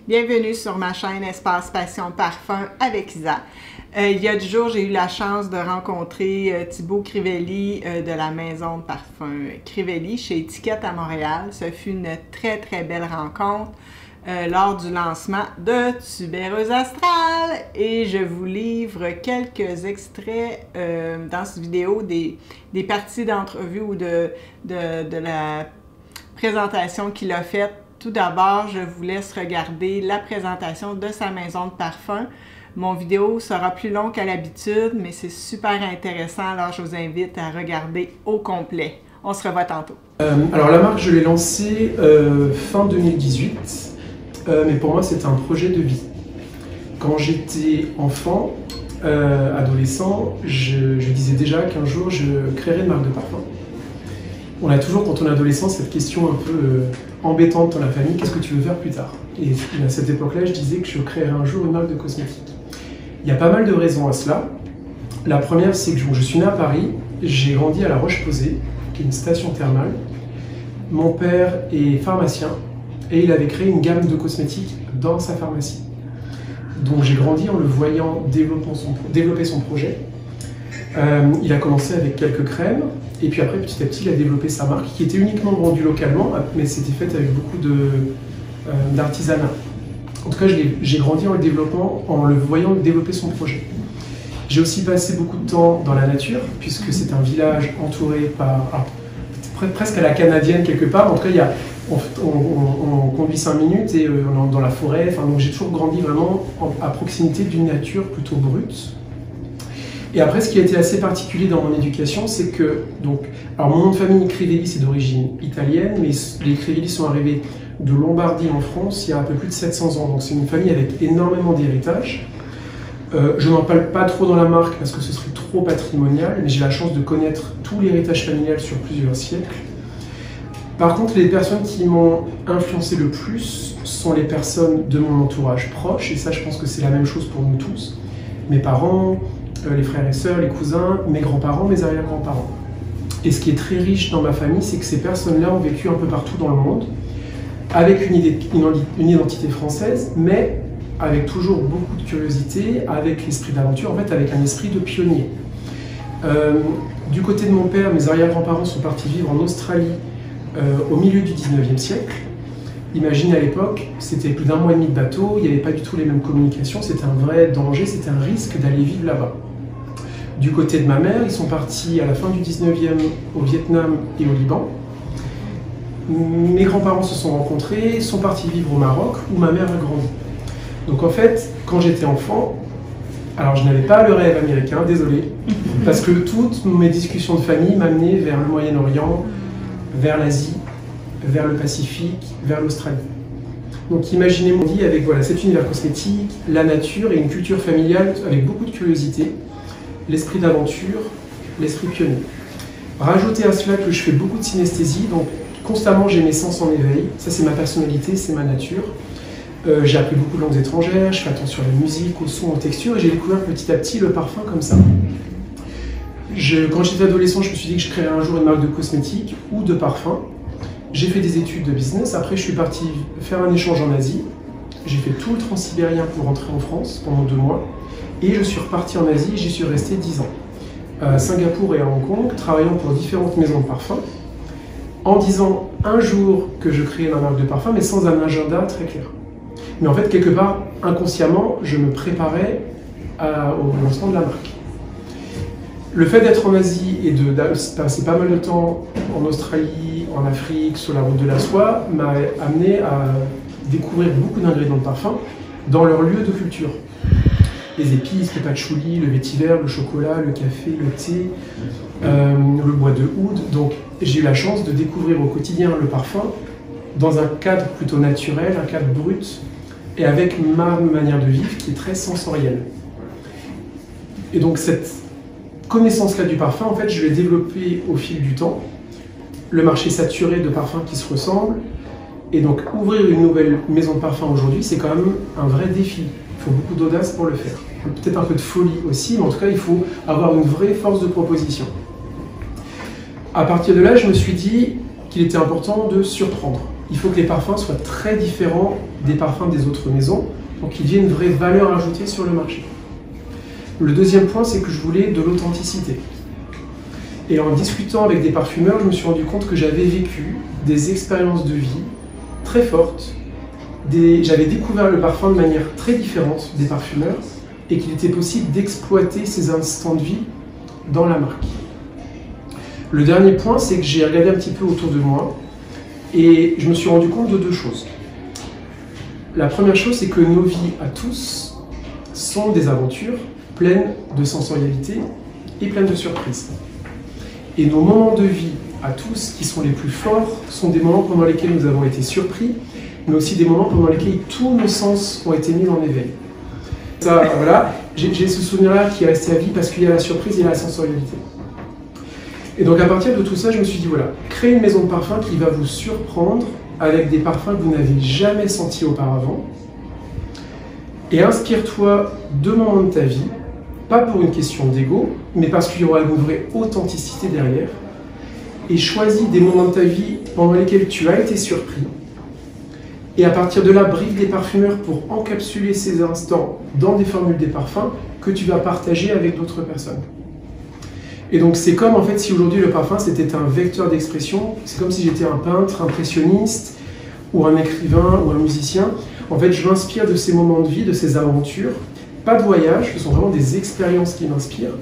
Bienvenue sur ma chaîne Espace Passion Parfum avec Isa. Il y a du jour, j'ai eu la chance de rencontrer Thibaut Crivelli de la maison de parfum Crivelli chez Étiquette à Montréal. Ce fut une très belle rencontre lors du lancement de Tubéreuse Astrale. Et je vous livre quelques extraits dans cette vidéo des parties d'entrevue ou de la présentation qu'il a faite. Tout d'abord, je vous laisse regarder la présentation de sa maison de parfum. Mon vidéo sera plus long qu'à l'habitude, mais c'est super intéressant, alors je vous invite à regarder au complet. On se revoit tantôt. Alors la marque, je l'ai lancée fin 2018, mais pour moi c'était un projet de vie. Quand j'étais enfant, adolescent, je disais déjà qu'un jour je créerais une marque de parfum. On a toujours, quand on est adolescent, cette question un peu embêtante dans la famille, qu'est-ce que tu veux faire plus tard? Et à cette époque-là, je disais que je créerais un jour une marque de cosmétiques. Il y a pas mal de raisons à cela. La première, c'est que je suis né à Paris, j'ai grandi à La Roche-Posay, qui est une station thermale. Mon père est pharmacien et il avait créé une gamme de cosmétiques dans sa pharmacie. Donc j'ai grandi en le voyant développer son projet. Il a commencé avec quelques crèmes, et puis après, petit à petit, il a développé sa marque, qui était uniquement vendue localement, mais c'était fait avec beaucoup d'artisanat. En tout cas, j'ai grandi en le développant, en le voyant développer son projet. J'ai aussi passé beaucoup de temps dans la nature, puisque c'est un village entouré par, presque à la canadienne quelque part. En tout cas, on conduit 5 minutes et on est dans la forêt. Enfin, donc j'ai toujours grandi vraiment à proximité d'une nature plutôt brute. Et après, ce qui a été assez particulier dans mon éducation, c'est que, alors mon nom de famille Crivelli, c'est d'origine italienne, mais les Crivelli sont arrivés de Lombardie en France il y a un peu plus de 700 ans. Donc c'est une famille avec énormément d'héritage. Je n'en parle pas trop dans la marque parce que ce serait trop patrimonial, mais j'ai la chance de connaître tout l'héritage familial sur plusieurs siècles. Par contre, les personnes qui m'ont influencé le plus sont les personnes de mon entourage proche, et ça, je pense que c'est la même chose pour nous tous. Mes parents, les frères et sœurs, les cousins, mes grands-parents, mes arrière-grands-parents. Et ce qui est très riche dans ma famille, c'est que ces personnes-là ont vécu un peu partout dans le monde, avec une identité française, mais avec toujours beaucoup de curiosité, avec l'esprit d'aventure, en fait avec un esprit de pionnier. Du côté de mon père, mes arrière-grands-parents sont partis vivre en Australie au milieu du 19e siècle. Imaginez à l'époque, c'était plus d'1 mois et demi de bateau, il n'y avait pas du tout les mêmes communications, c'était un vrai danger, c'était un risque d'aller vivre là-bas. Du côté de ma mère, ils sont partis à la fin du 19e au Vietnam et au Liban. Mes grands-parents se sont rencontrés, sont partis vivre au Maroc, où ma mère a grandi. Donc en fait, quand j'étais enfant, alors je n'avais pas le rêve américain, désolé, parce que toutes mes discussions de famille m'amenaient vers le Moyen-Orient, vers l'Asie, vers le Pacifique, vers l'Australie. Donc imaginez mon vie avec cet univers cosmétique, la nature et une culture familiale avec beaucoup de curiosité, l'esprit d'aventure, l'esprit pionnier. Rajoutez à cela que je fais beaucoup de synesthésie, donc constamment j'ai mes sens en éveil, ça c'est ma personnalité, c'est ma nature. J'ai appris beaucoup de langues étrangères, je fais attention à la musique, au son, aux textures, et j'ai découvert petit à petit le parfum comme ça. Quand j'étais adolescent, je me suis dit que je créerais un jour une marque de cosmétiques ou de parfum. J'ai fait des études de business, après je suis parti faire un échange en Asie. J'ai fait tout le transsibérien pour rentrer en France pendant 2 mois. Et je suis reparti en Asie et j'y suis resté 10 ans. À Singapour et à Hong Kong, travaillant pour différentes maisons de parfums, en disant un jour que je créais ma marque de parfum, mais sans un agenda très clair. Mais en fait, quelque part, inconsciemment, je me préparais au lancement de la marque. Le fait d'être en Asie et de passer pas mal de temps en Australie, en Afrique, sur la route de la soie, m'a amené à découvrir beaucoup d'ingrédients de parfum dans leur lieu de culture. Les épices, le patchouli, le vétiver, le chocolat, le café, le thé, le bois de oud. Donc j'ai eu la chance de découvrir au quotidien le parfum dans un cadre plutôt naturel, un cadre brut, et avec ma manière de vivre qui est très sensorielle. Et donc cette connaissance-là du parfum, en fait, je l'ai développée au fil du temps. Le marché saturé de parfums qui se ressemblent. Et donc, ouvrir une nouvelle maison de parfum aujourd'hui, c'est quand même un vrai défi. Il faut beaucoup d'audace pour le faire. Peut-être un peu de folie aussi, mais en tout cas, il faut avoir une vraie force de proposition. À partir de là, je me suis dit qu'il était important de surprendre. il faut que les parfums soient très différents des parfums des autres maisons pour qu'il y ait une vraie valeur ajoutée sur le marché. Le deuxième point, c'est que je voulais de l'authenticité. Et en discutant avec des parfumeurs, je me suis rendu compte que j'avais vécu des expériences de vie très fortes. J'avais découvert le parfum de manière très différente des parfumeurs et qu'il était possible d'exploiter ces instants de vie dans la marque. Le dernier point, c'est que j'ai regardé un petit peu autour de moi et je me suis rendu compte de deux choses. La première chose, c'est que nos vies à tous sont des aventures pleines de sensorialité et pleines de surprises. Et nos moments de vie à tous qui sont les plus forts sont des moments pendant lesquels nous avons été surpris, mais aussi des moments pendant lesquels tous nos sens ont été mis en éveil. Ça, voilà, j'ai ce souvenir-là qui est resté à vie parce qu'il y a la surprise et la sensorialité. Et donc à partir de tout ça, je me suis dit, voilà, créez une maison de parfum qui va vous surprendre avec des parfums que vous n'avez jamais sentis auparavant. Et inspire-toi de moments de ta vie, pas pour une question d'ego, mais parce qu'il y aura une vraie authenticité derrière. Et choisis des moments de ta vie pendant lesquels tu as été surpris. Et à partir de là, brief des parfumeurs pour encapsuler ces instants dans des formules des parfums que tu vas partager avec d'autres personnes. Et donc c'est comme en fait si aujourd'hui le parfum c'était un vecteur d'expression, c'est comme si j'étais un peintre impressionniste ou un écrivain ou un musicien. En fait je m'inspire de ces moments de vie, de ces aventures, pas de voyage, ce sont vraiment des expériences qui m'inspirent.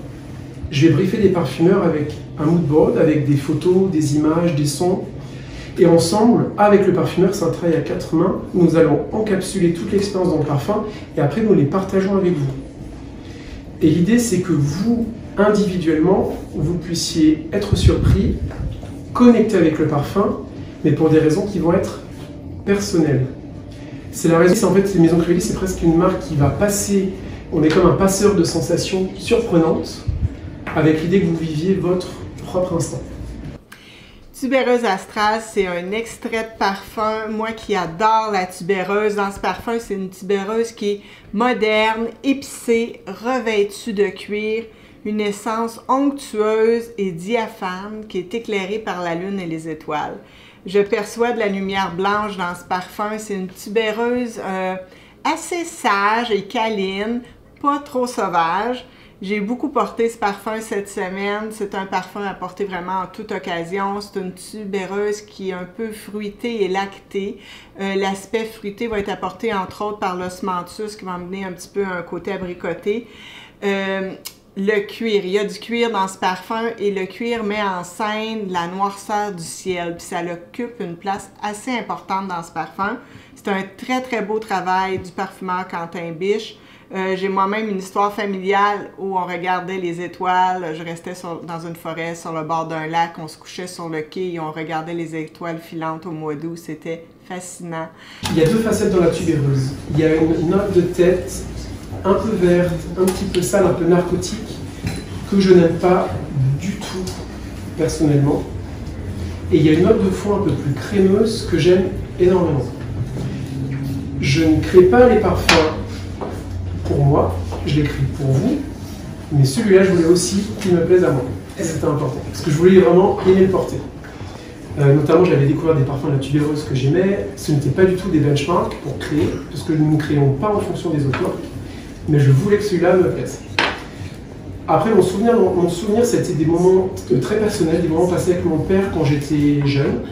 Je vais briefer des parfumeurs avec un mood board, avec des photos, des images, des sons. Et ensemble, avec le parfumeur, c'est un travail à 4 mains, nous allons encapsuler toute l'expérience dans le parfum et après nous les partageons avec vous. Et l'idée c'est que vous, individuellement, vous puissiez être surpris, connecté avec le parfum, mais pour des raisons qui vont être personnelles. C'est la raison, c'est en fait, les Maisons Crivelli, c'est presque une marque qui va passer, on est comme un passeur de sensations surprenantes, avec l'idée que vous viviez votre propre instant. Tubéreuse Astral, c'est un extrait de parfum. Moi qui adore la tubéreuse, dans ce parfum, c'est une tubéreuse qui est moderne, épicée, revêtue de cuir, une essence onctueuse et diaphane qui est éclairée par la lune et les étoiles. Je perçois de la lumière blanche dans ce parfum. C'est une tubéreuse assez sage et câline, pas trop sauvage. J'ai beaucoup porté ce parfum cette semaine. C'est un parfum à porter vraiment en toute occasion. C'est une tubéreuse qui est un peu fruitée et lactée. L'aspect fruité va être apporté entre autres par l'osmanthus qui va amener un petit peu un côté abricoté. Le cuir, il y a du cuir dans ce parfum et le cuir met en scène la noirceur du ciel. Puis ça occupe une place assez importante dans ce parfum. C'est un très très beau travail du parfumeur Quentin Biche. J'ai moi-même une histoire familiale où on regardait les étoiles. Je restais dans une forêt sur le bord d'un lac, on se couchait sur le quai et on regardait les étoiles filantes au mois d'août. C'était fascinant. Il y a deux facettes dans la tubéreuse. Il y a une note de tête un peu verte, un petit peu sale, un peu narcotique, que je n'aime pas du tout personnellement. Et il y a une note de fond un peu plus crémeuse que j'aime énormément. Je ne crée pas les parfums pour moi, je l'ai créé pour vous, mais celui-là, je voulais aussi qu'il me plaise à moi. Et c'était important, parce que je voulais vraiment aimer le porter. Notamment, j'avais découvert des parfums de la tubéreuse que j'aimais. Ce n'était pas du tout des benchmarks pour créer, parce que nous ne créons pas en fonction des autres marques, mais je voulais que celui-là me plaise. Après, mon souvenir, c'était des moments très personnels, des moments passés avec mon père quand j'étais jeune.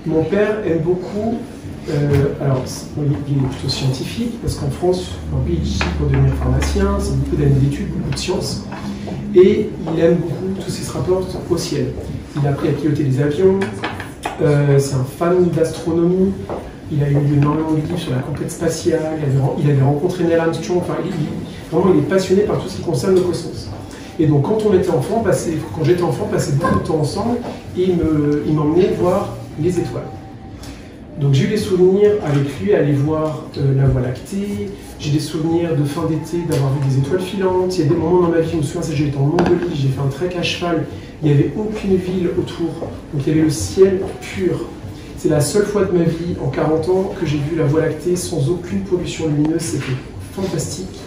Mon père aime beaucoup. Alors, il est plutôt scientifique, parce qu'en France, un pays ici pour devenir pharmacien, c'est beaucoup d'années d'études, beaucoup de sciences. Et il aime beaucoup tout ce qui se rapporte au ciel. Il a appris à piloter des avions, c'est un fan d'astronomie, il a eu énormément de livres sur la conquête spatiale, il avait rencontré Neil Armstrong, enfin, vraiment il est passionné par tout ce qui concerne le cosmos. Et donc quand on était enfant, quand j'étais enfant, on passait beaucoup de temps ensemble et il m'emmenait voir les étoiles. Donc j'ai eu des souvenirs avec lui à aller voir la Voie lactée, j'ai des souvenirs de fin d'été d'avoir vu des étoiles filantes, il y a des moments dans ma vie, je me souviens, j'étais en Mongolie, j'ai fait un trek à cheval, il n'y avait aucune ville autour, donc il y avait le ciel pur. C'est la seule fois de ma vie, en 40 ans, que j'ai vu la Voie lactée sans aucune pollution lumineuse, c'était fantastique.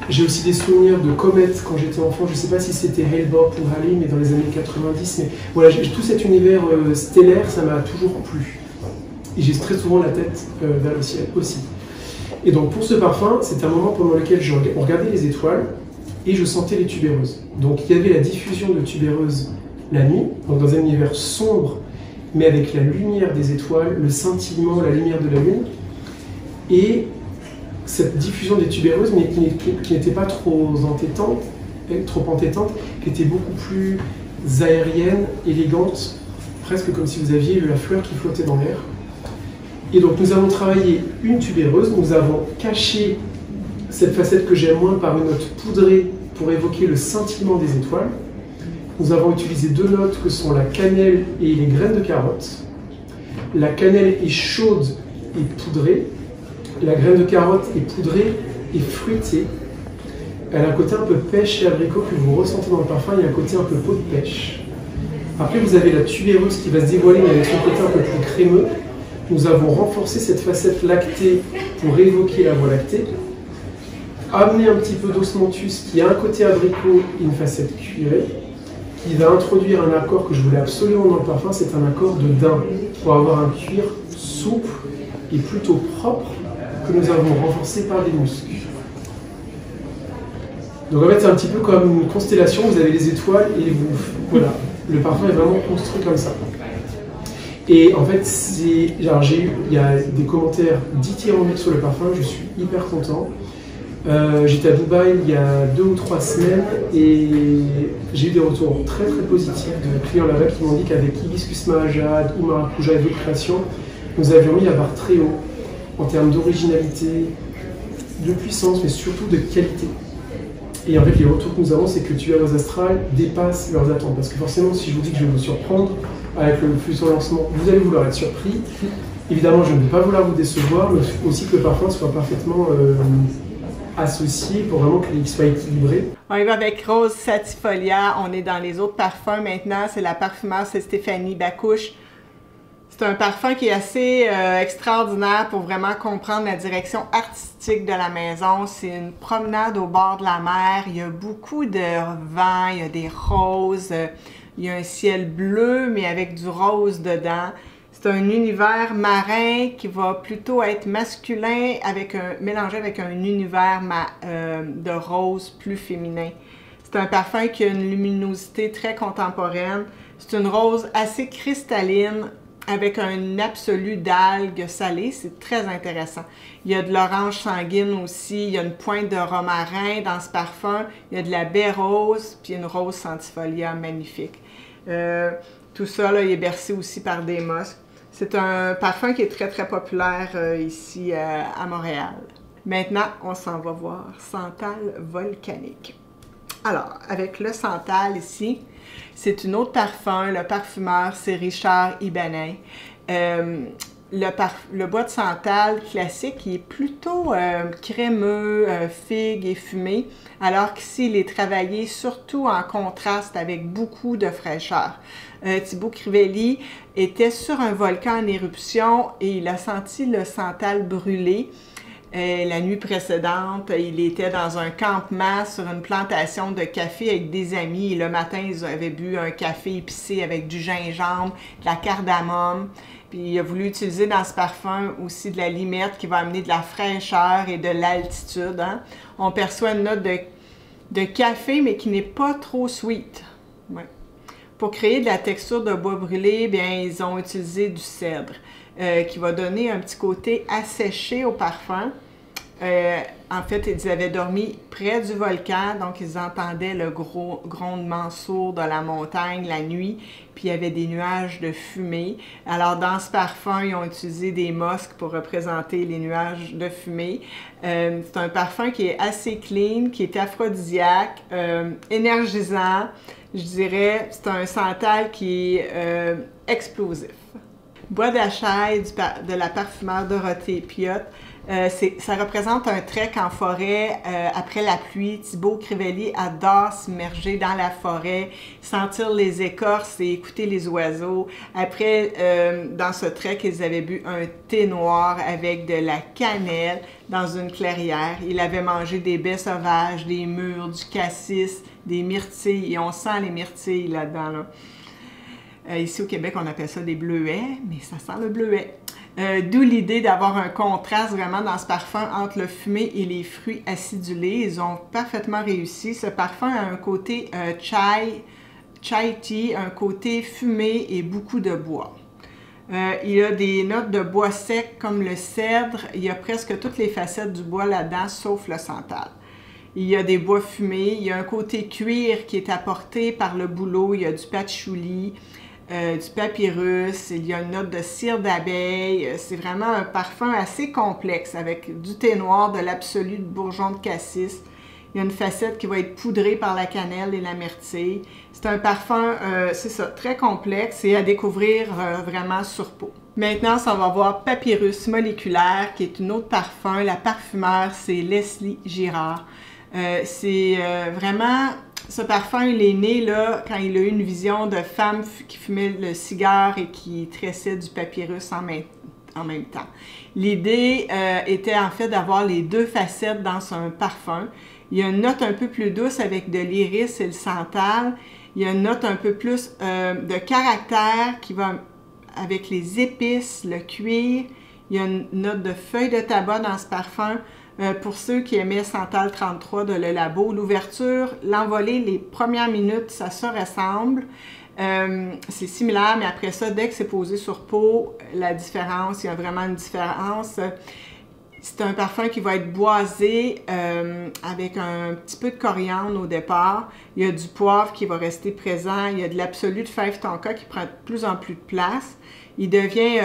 J'ai aussi des souvenirs de comètes quand j'étais enfant, je ne sais pas si c'était Hale-Bopp ou Halley, mais dans les années 90, mais voilà, tout cet univers stellaire, ça m'a toujours plu. et j'ai très souvent la tête vers le ciel aussi. Et donc pour ce parfum, c'est un moment pendant lequel on regardait les étoiles et je sentais les tubéreuses. Donc il y avait la diffusion de tubéreuses la nuit, donc dans un univers sombre, mais avec la lumière des étoiles, le scintillement, la lumière de la lune, et cette diffusion des tubéreuses, mais qui n'était pas trop entêtante, qui était beaucoup plus aérienne, élégante, presque comme si vous aviez la fleur qui flottait dans l'air. Et donc nous avons travaillé une tubéreuse, nous avons caché cette facette que j'aime moins par une note poudrée pour évoquer le scintillement des étoiles. Nous avons utilisé deux notes que sont la cannelle et les graines de carotte. La cannelle est chaude et poudrée. La graine de carotte est poudrée et fruitée. Elle a un côté un peu pêche et abricot que vous ressentez dans le parfum. Il y a un côté un peu peau de pêche. Après, vous avez la tubéreuse qui va se dévoiler, mais avec son côté un peu plus crémeux. Nous avons renforcé cette facette lactée pour évoquer la voie lactée. Amené un petit peu d'osmanthus qui a un côté abricot et une facette cuirée, qui va introduire un accord que je voulais absolument dans le parfum, c'est un accord de daim, pour avoir un cuir souple et plutôt propre, que nous avons renforcé par des muscs. Donc en fait c'est un petit peu comme une constellation, vous avez les étoiles et voilà, le parfum est vraiment construit comme ça. Et en fait, il y a des commentaires dithyrambiques sur le parfum, je suis hyper content. J'étais à Dubaï il y a 2 ou 3 semaines et j'ai eu des retours très très positifs de clients là-bas qui m'ont dit qu'avec Hibiscus Mahajad ou Maracuja et d'autres créations, nous avions mis la barre très haut en termes d'originalité, de puissance, mais surtout de qualité. Et en fait, les retours que nous avons, c'est que Tubéreuse Astrale dépasse leurs attentes. Parce que forcément, si je vous dis que je vais vous surprendre avec le futur lancement, vous allez vouloir être surpris. Évidemment, je ne vais pas vouloir vous décevoir, mais aussi que le parfum soit parfaitement associé pour vraiment qu'il soit équilibré. On y va avec Rose Satifolia. On est dans les autres parfums maintenant. C'est la parfumeuse, c'est Stéphanie Bacouche. C'est un parfum qui est assez extraordinaire pour vraiment comprendre la direction artistique de la maison. C'est une promenade au bord de la mer. Il y a beaucoup de vent, il y a des roses, il y a un ciel bleu, mais avec du rose dedans. C'est un univers marin qui va plutôt être masculin, mélangé avec un univers de rose plus féminin. C'est un parfum qui a une luminosité très contemporaine. C'est une rose assez cristalline, avec un absolu d'algues salées, c'est très intéressant. Il y a de l'orange sanguine aussi, il y a une pointe de romarin dans ce parfum, il y a de la baie rose, puis une rose centifolia magnifique. Tout ça, là, il est bercé aussi par des mosques. C'est un parfum qui est très, très populaire ici à Montréal. Maintenant, on s'en va voir Santal volcanique. Alors, avec le Santal ici, c'est un autre parfum. Le parfumeur, c'est Richard Ibanez. Le bois de Santal classique, il est plutôt crémeux, figue et fumé, alors qu'ici, il est travaillé surtout en contraste avec beaucoup de fraîcheur. Thibaut Crivelli était sur un volcan en éruption et il a senti le Santal brûler. La nuit précédente, il était dans un campement sur une plantation de café avec des amis. Et le matin, ils avaient bu un café épicé avec du gingembre, de la cardamome. Puis il a voulu utiliser dans ce parfum aussi de la limette qui va amener de la fraîcheur et de l'altitude. Hein? On perçoit une note de café, mais qui n'est pas trop sweet. Ouais. Pour créer de la texture de bois brûlé, bien, ils ont utilisé du cèdre. Qui va donner un petit côté asséché au parfum. En fait, ils avaient dormi près du volcan, donc ils entendaient le gros grondement sourd de la montagne la nuit, puis il y avait des nuages de fumée. Alors, dans ce parfum, ils ont utilisé des mosques pour représenter les nuages de fumée. C'est un parfum qui est assez clean, qui est aphrodisiaque, énergisant. Je dirais, c'est un Santal qui est explosif. Bois d'Achaï de la parfumeur Dorothée Piotte. Ça représente un trek en forêt après la pluie. Thibaut Crivelli adore s'immerger dans la forêt, sentir les écorces et écouter les oiseaux. Après, dans ce trek, ils avaient bu un thé noir avec de la cannelle dans une clairière. Il avait mangé des baies sauvages, des mûres, du cassis, des myrtilles. Et on sent les myrtilles là-dedans. Ici au Québec, on appelle ça des bleuets, mais ça sent le bleuet. D'où l'idée d'avoir un contraste vraiment dans ce parfum entre le fumé et les fruits acidulés. Ils ont parfaitement réussi. Ce parfum a un côté chai tea, un côté fumé et beaucoup de bois. Il y a des notes de bois sec comme le cèdre. Il y a presque toutes les facettes du bois là-dedans, sauf le santal. Il y a des bois fumés. Il y a un côté cuir qui est apporté par le bouleau. Il y a du patchouli, du papyrus. Il y a une note de cire d'abeille. C'est vraiment un parfum assez complexe avec du thé noir, de l'absolu, de bourgeon de cassis. Il y a une facette qui va être poudrée par la cannelle et la myrtille. C'est un parfum, c'est ça, très complexe et à découvrir vraiment sur peau. Maintenant, on va voir Papyrus moléculaire, qui est une autre parfum. La parfumeur, c'est Leslie Girard. C'est vraiment, ce parfum, il est né là quand il a eu une vision de femme qui fumait le cigare et qui tressait du papyrus en même temps. L'idée était en fait d'avoir les deux facettes dans un parfum. Il y a une note un peu plus douce avec de l'iris et le santal. Il y a une note un peu plus de caractère qui va avec les épices, le cuir. Il y a une note de feuilles de tabac dans ce parfum. Pour ceux qui aimaient Santal 33 de Le Labo, l'ouverture, l'envolée, les premières minutes, ça se ressemble. C'est similaire, mais après ça, dès que c'est posé sur peau, la différence, il y a vraiment une différence. C'est un parfum qui va être boisé avec un petit peu de coriandre au départ. Il y a du poivre qui va rester présent. Il y a de l'absolu de fève tonka qui prend de plus en plus de place. Il devient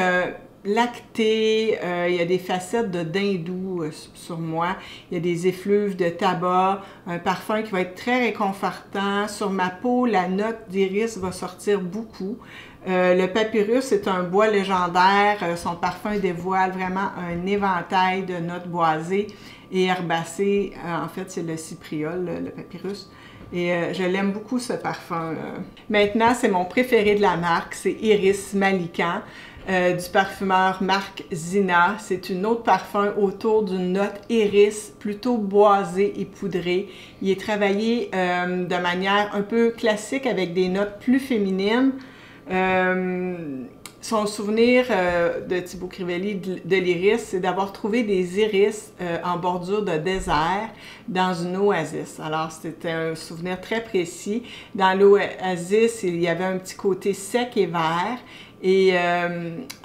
lacté. Il y a des facettes de dindou sur moi. Il y a des effluves de tabac. Un parfum qui va être très réconfortant. Sur ma peau, la note d'iris va sortir beaucoup. Le papyrus est un bois légendaire. Son parfum dévoile vraiment un éventail de notes boisées et herbacées. En fait, c'est le cypriol, le papyrus. Et je l'aime beaucoup, ce parfum. Maintenant, c'est mon préféré de la marque. C'est Iris Malikan du parfumeur Marc Zina. C'est une autre parfum autour d'une note iris, plutôt boisée et poudrée. Il est travaillé de manière un peu classique avec des notes plus féminines. Son souvenir de Thibaut Crivelli de l'iris, c'est d'avoir trouvé des iris en bordure de désert dans une oasis. Alors, c'était un souvenir très précis. Dans l'oasis, il y avait un petit côté sec et vert. Et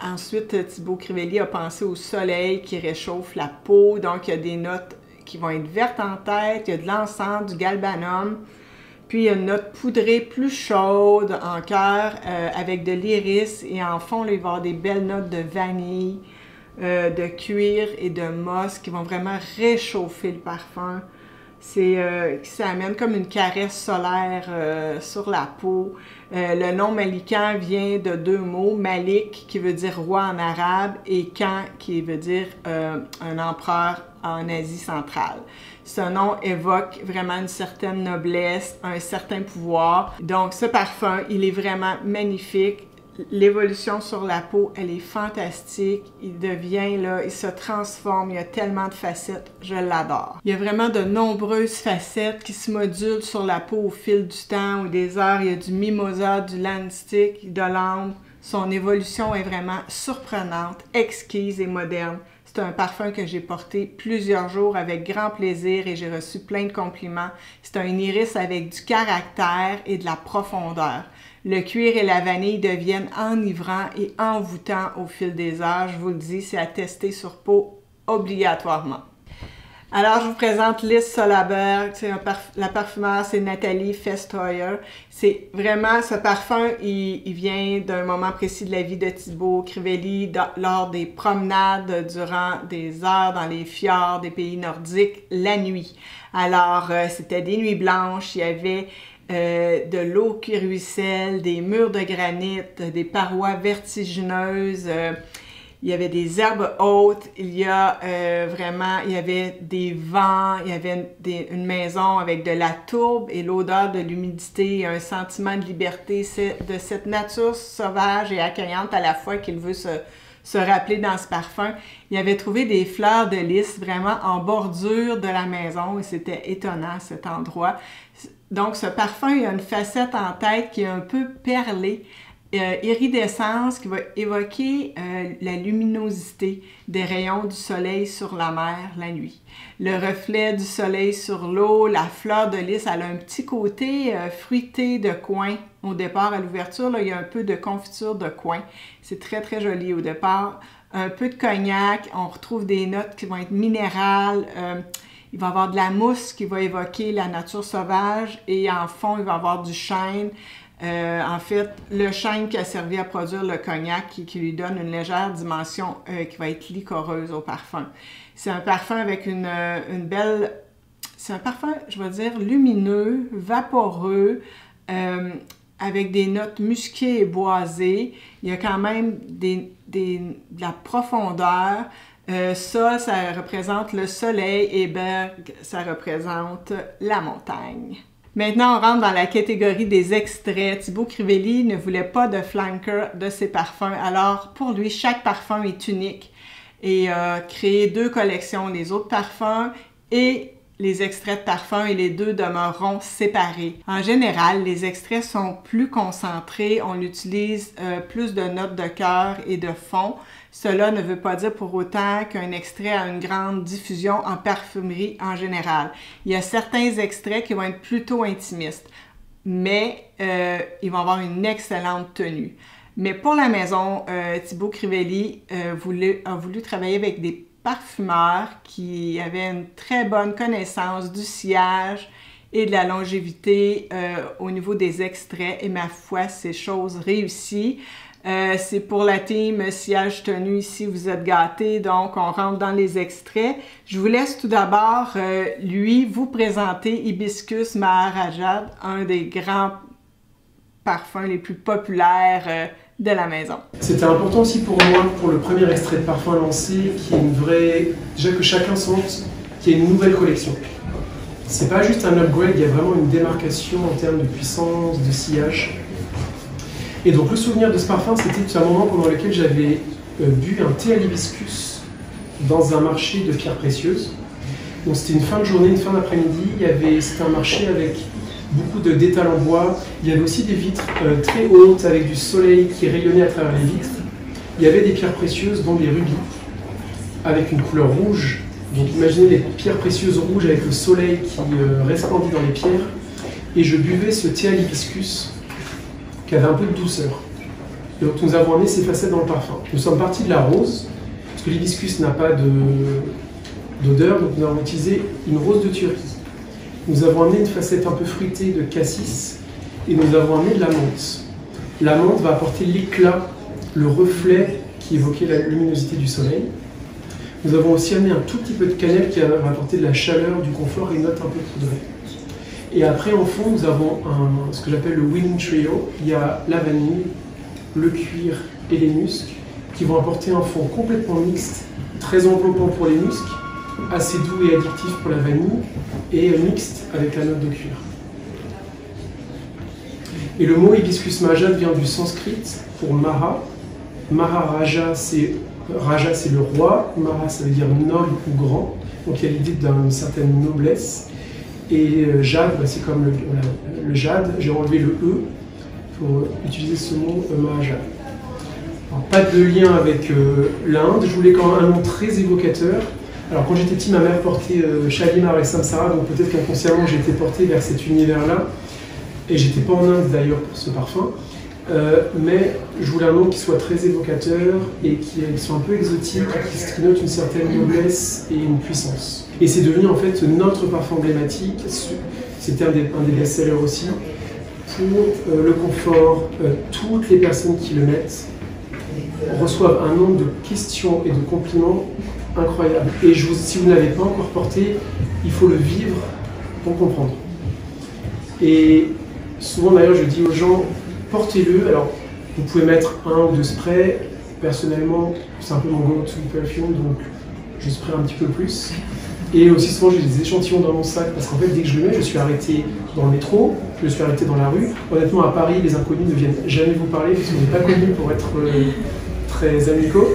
ensuite, Thibaut Crivelli a pensé au soleil qui réchauffe la peau. Donc, il y a des notes qui vont être vertes en tête. Il y a de l'encens, du galbanum. Puis, il y a une note poudrée plus chaude en cœur avec de l'iris. Et en fond, là, il va y avoir des belles notes de vanille, de cuir et de mosse qui vont vraiment réchauffer le parfum. Ça amène comme une caresse solaire sur la peau. Le nom Malikan vient de deux mots, Malik qui veut dire roi en arabe et Khan qui veut dire un empereur en Asie centrale. Ce nom évoque vraiment une certaine noblesse, un certain pouvoir. Donc ce parfum, il est vraiment magnifique. L'évolution sur la peau, elle est fantastique. Il devient, là, il se transforme. Il y a tellement de facettes. Je l'adore. Il y a vraiment de nombreuses facettes qui se modulent sur la peau au fil du temps ou des heures. Il y a du mimosa, du lanistick, de l'ambre. Son évolution est vraiment surprenante, exquise et moderne. C'est un parfum que j'ai porté plusieurs jours avec grand plaisir et j'ai reçu plein de compliments. C'est un iris avec du caractère et de la profondeur. Le cuir et la vanille deviennent enivrants et envoûtants au fil des heures. Je vous le dis, c'est à tester sur peau obligatoirement. Alors, je vous présente Liz Solaberg. La parfumeur, c'est Nathalie Festoyer. C'est vraiment, ce parfum, il vient d'un moment précis de la vie de Thibaut Crivelli lors des promenades durant des heures dans les fjords des pays nordiques la nuit. Alors, c'était des nuits blanches, il y avait de l'eau qui ruisselle, des murs de granit, des parois vertigineuses, il y avait des herbes hautes, il y avait des vents, il y avait une maison avec de la tourbe et l'odeur de l'humidité et un sentiment de liberté, de cette nature sauvage et accueillante à la fois qu'il veut se rappeler dans ce parfum. Il avait trouvé des fleurs de lys vraiment en bordure de la maison et c'était étonnant cet endroit. Donc ce parfum, il a une facette en tête qui est un peu perlée iridescence qui va évoquer la luminosité des rayons du soleil sur la mer la nuit. Le reflet du soleil sur l'eau, la fleur de lys, elle a un petit côté fruité de coin. Au départ, à l'ouverture, il y a un peu de confiture de coin. C'est très, très joli au départ. Un peu de cognac, on retrouve des notes qui vont être minérales. Il va y avoir de la mousse qui va évoquer la nature sauvage et en fond, il va y avoir du chêne. En fait, le chêne qui a servi à produire le cognac qui lui donne une légère dimension qui va être liquoreuse au parfum. C'est un parfum avec une belle... C'est un parfum, je vais dire, lumineux, vaporeux, avec des notes musquées et boisées. Il y a quand même de la profondeur. Ça représente le soleil et Berg, ça représente la montagne. Maintenant, on rentre dans la catégorie des extraits. Thibaut Crivelli ne voulait pas de flanker de ses parfums. Alors, pour lui, chaque parfum est unique et a créé 2 collections, les autres parfums et les extraits de parfums, et les 2 demeureront séparés. En général, les extraits sont plus concentrés, on utilise plus de notes de cœur et de fond. Cela ne veut pas dire pour autant qu'un extrait a une grande diffusion en parfumerie en général. Il y a certains extraits qui vont être plutôt intimistes, mais ils vont avoir une excellente tenue. Mais pour la maison, Thibaut Crivelli a voulu travailler avec des parfumeurs qui avaient une très bonne connaissance du sillage et de la longévité au niveau des extraits. Et ma foi, c'est chose réussie. C'est pour la team sillage tenue ici, vous êtes gâtés, donc on rentre dans les extraits. Je vous laisse tout d'abord, lui, vous présenter Hibiscus Maharajah, un des grands parfums les plus populaires de la maison. C'était important aussi pour moi, pour le premier extrait de parfum lancé, qu'il y ait une vraie... Déjà que chacun sente qu'il y a une nouvelle collection. C'est pas juste un upgrade, il y a vraiment une démarcation en termes de puissance, de sillage. Et donc le souvenir de ce parfum, c'était un moment pendant lequel j'avais bu un thé à l'hibiscus dans un marché de pierres précieuses. Donc c'était une fin de journée, une fin d'après-midi, c'était un marché avec beaucoup d'étals en bois. Il y avait aussi des vitres très hautes avec du soleil qui rayonnait à travers les vitres. Il y avait des pierres précieuses, dont des rubis, avec une couleur rouge. Donc imaginez les pierres précieuses rouges avec le soleil qui resplendit dans les pierres. Et je buvais ce thé à l'hibiscus qui avait un peu de douceur. Et donc nous avons amené ces facettes dans le parfum. Nous sommes partis de la rose, parce que l'hibiscus n'a pas d'odeur, donc nous avons utilisé une rose de Turquie. Nous avons amené une facette un peu fruitée de cassis, et nous avons amené de la menthe. La menthe va apporter l'éclat, le reflet qui évoquait la luminosité du soleil. Nous avons aussi amené un tout petit peu de cannelle qui va apporter de la chaleur, du confort et une note un peu poudrée. Et après, en fond, nous avons ce que j'appelle le winning trio. Il y a la vanille, le cuir et les muscs qui vont apporter un fond complètement mixte, très enveloppant pour les muscs, assez doux et addictif pour la vanille, et mixte avec la note de cuir. Et le mot hibiscus Maharajah vient du sanskrit pour Maha. Maharaja, c'est le roi. Maha, ça veut dire noble ou grand. Donc il y a l'idée d'une certaine noblesse. Et jade, c'est comme le jade, j'ai enlevé le E pour utiliser ce mot Maharaja. Pas de lien avec l'Inde, je voulais quand même un nom très évocateur. Alors quand j'étais petit, ma mère portait Shalimar et Samsara, donc peut-être qu'inconsciemment j'ai été porté vers cet univers-là. Et j'étais pas en Inde d'ailleurs pour ce parfum. Mais je voulais un nom qui soit très évocateur et qui soit un peu exotique, qui note une certaine noblesse et une puissance. Et c'est devenu en fait notre parfum emblématique, c'était un des best-sellers aussi, pour le confort. Toutes les personnes qui le mettent reçoivent un nombre de questions et de compliments incroyables. Et si vous ne l'avez pas encore porté, il faut le vivre pour comprendre. Et souvent d'ailleurs je dis aux gens, portez-le. Alors vous pouvez mettre 1 ou 2 sprays. Personnellement, c'est un peu mon go-to perfume, donc je spray un petit peu plus. Et aussi souvent j'ai des échantillons dans mon sac parce qu'en fait dès que je le mets, je suis arrêté dans le métro, je suis arrêté dans la rue. Honnêtement à Paris, les inconnus ne viennent jamais vous parler parce qu'on n'est pas connus pour être très amicaux.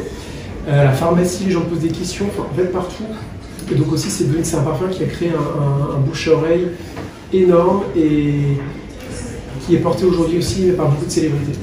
À la pharmacie, les gens posent des questions, enfin, en fait partout. Et donc aussi c'est un parfum qui a créé un bouche-à-oreille énorme et qui est porté aujourd'hui aussi par beaucoup de célébrités.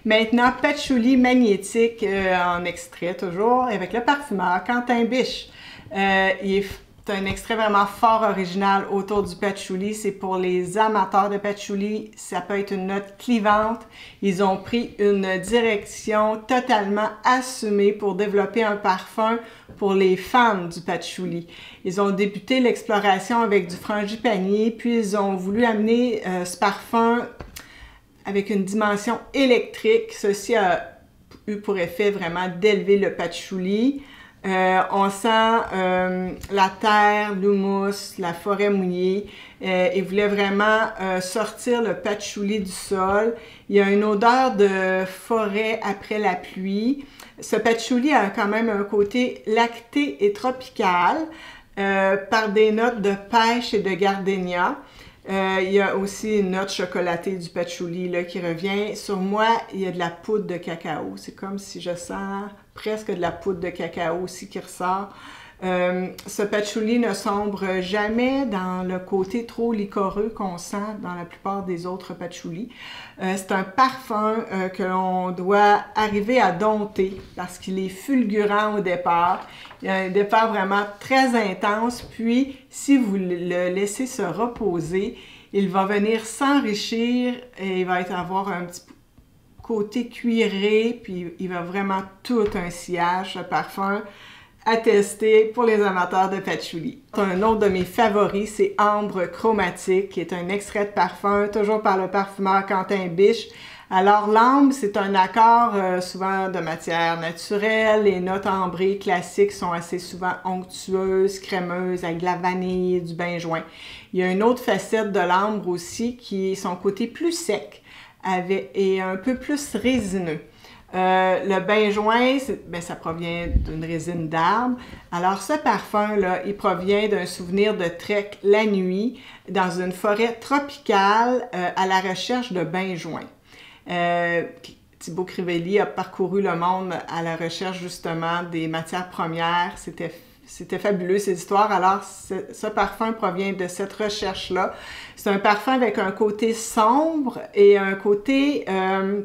Maintenant, patchouli magnétique en extrait toujours avec le parfumeur Quentin Biche. C'est un extrait vraiment fort original autour du patchouli. C'est pour les amateurs de patchouli. Ça peut être une note clivante. Ils ont pris une direction totalement assumée pour développer un parfum pour les fans du patchouli. Ils ont débuté l'exploration avec du frangipanier, puis ils ont voulu amener ce parfum avec une dimension électrique. Ceci a eu pour effet vraiment d'élever le patchouli. On sent la terre, l'humus, la forêt mouillée. Ils voulaient vraiment sortir le patchouli du sol. Il y a une odeur de forêt après la pluie. Ce patchouli a quand même un côté lacté et tropical par des notes de pêche et de gardénia. Il y a aussi une note chocolatée du patchouli là, qui revient. Sur moi, il y a de la poudre de cacao. C'est comme si je sens presque de la poudre de cacao aussi qui ressort. Ce patchouli ne sombre jamais dans le côté trop liquoreux qu'on sent dans la plupart des autres patchoulis. C'est un parfum que l'on doit arriver à dompter parce qu'il est fulgurant au départ. Il y a un départ vraiment très intense, puis si vous le laissez se reposer, il va venir s'enrichir et il va avoir un petit côté cuiré, puis il va vraiment tout un sillage, ce parfum à tester pour les amateurs de patchouli. Un autre de mes favoris, c'est Ambre Chromatique, qui est un extrait de parfum, toujours par le parfumeur Quentin Biche. Alors, l'ambre, c'est un accord souvent de matière naturelle. Les notes ambrées classiques sont assez souvent onctueuses, crémeuses, avec de la vanille et du benjoin. Il y a une autre facette de l'ambre aussi, qui est son côté plus sec et un peu plus résineux. Le benjoin, ça provient d'une résine d'arbre. Alors, ce parfum-là, il provient d'un souvenir de trek la nuit dans une forêt tropicale à la recherche de benjoin. Thibaut Crivelli a parcouru le monde à la recherche justement des matières premières. C'était fabuleux ces histoires. Alors, ce parfum provient de cette recherche-là. C'est un parfum avec un côté sombre et un côté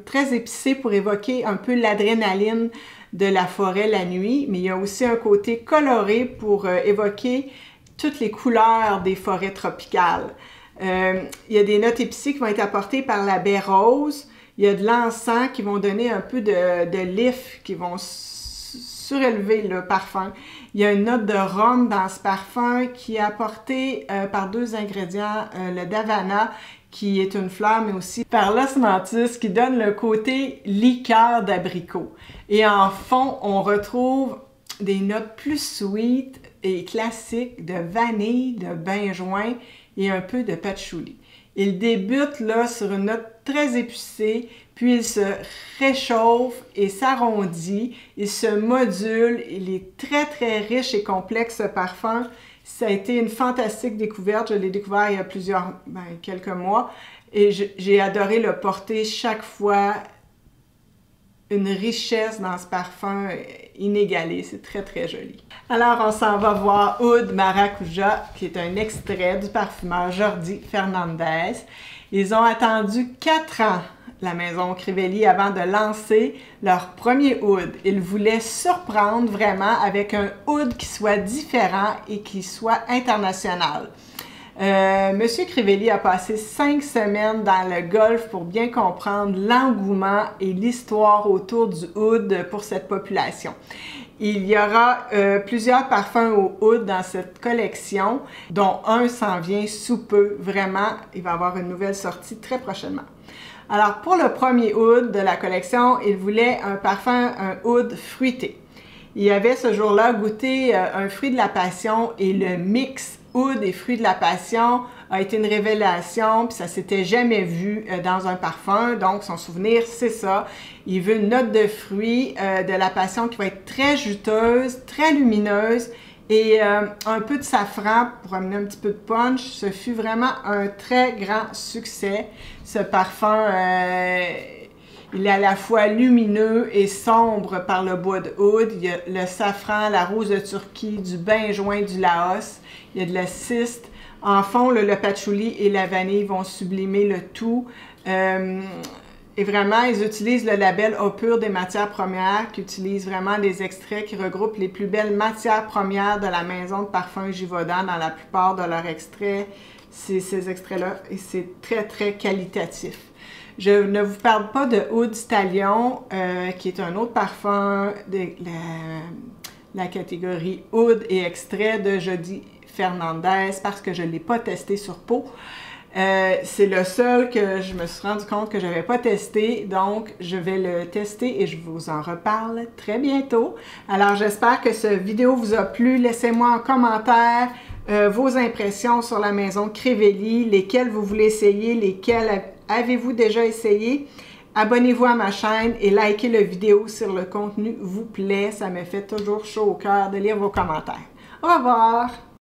très épicé pour évoquer un peu l'adrénaline de la forêt la nuit, mais il y a aussi un côté coloré pour évoquer toutes les couleurs des forêts tropicales. Il y a des notes épicées qui vont être apportées par la baie rose. Il y a de l'encens qui vont donner un peu de lif, qui vont surélever le parfum. Il y a une note de rhum dans ce parfum qui est apportée par deux ingrédients, le davana, qui est une fleur, mais aussi par l'osmanthus, qui donne le côté liqueur d'abricot. Et en fond, on retrouve des notes plus sweet et classiques de vanille, de benjoin et un peu de patchouli. Il débute là sur une note très épicée, puis il se réchauffe et s'arrondit, il se module, il est très très riche et complexe ce parfum. Ça a été une fantastique découverte, je l'ai découvert il y a quelques mois et j'ai adoré le porter chaque fois. Une richesse dans ce parfum inégalée, c'est très très joli. Alors on s'en va voir Oud Maracuja, qui est un extrait du parfumeur Jordi Fernandez. Ils ont attendu 4 ans, la maison Crivelli, avant de lancer leur premier oud. Ils voulaient surprendre vraiment avec un oud qui soit différent et qui soit international. Monsieur Crivelli a passé 5 semaines dans le Golfe pour bien comprendre l'engouement et l'histoire autour du oud pour cette population. Il y aura plusieurs parfums au oud dans cette collection, dont un s'en vient sous peu. Vraiment, il va y avoir une nouvelle sortie très prochainement. Alors, pour le premier oud de la collection, il voulait un parfum, un oud fruité. Il avait ce jour-là goûté un fruit de la passion et le mix oud et fruits de la passion a été une révélation, puis ça s'était jamais vu dans un parfum, donc son souvenir, c'est ça. Il veut une note de fruits de la passion qui va être très juteuse, très lumineuse et un peu de safran pour amener un petit peu de punch. Ce fut vraiment un très grand succès. Ce parfum, il est à la fois lumineux et sombre par le bois de oud. Il y a le safran, la rose de Turquie, du benjoin du Laos. Il y a de la ciste. En fond, le patchouli et la vanille vont sublimer le tout. Et vraiment, ils utilisent le label Eau pure des matières premières, qui utilise vraiment des extraits qui regroupent les plus belles matières premières de la maison de parfum Givaudan dans la plupart de leurs extraits. C'est ces extraits-là, et c'est très, très qualitatif. Je ne vous parle pas de Oud Stallion, qui est un autre parfum de la catégorie Oud et extrait de Jody Fernandez, parce que je ne l'ai pas testé sur peau. C'est le seul que je me suis rendu compte que je n'avais pas testé, donc je vais le tester et je vous en reparle très bientôt. Alors j'espère que cette vidéo vous a plu. Laissez-moi en commentaire vos impressions sur la maison Crivelli, lesquelles vous voulez essayer, lesquelles avez-vous déjà essayé. Abonnez-vous à ma chaîne et likez la vidéo si le contenu vous plaît. Ça me fait toujours chaud au cœur de lire vos commentaires. Au revoir!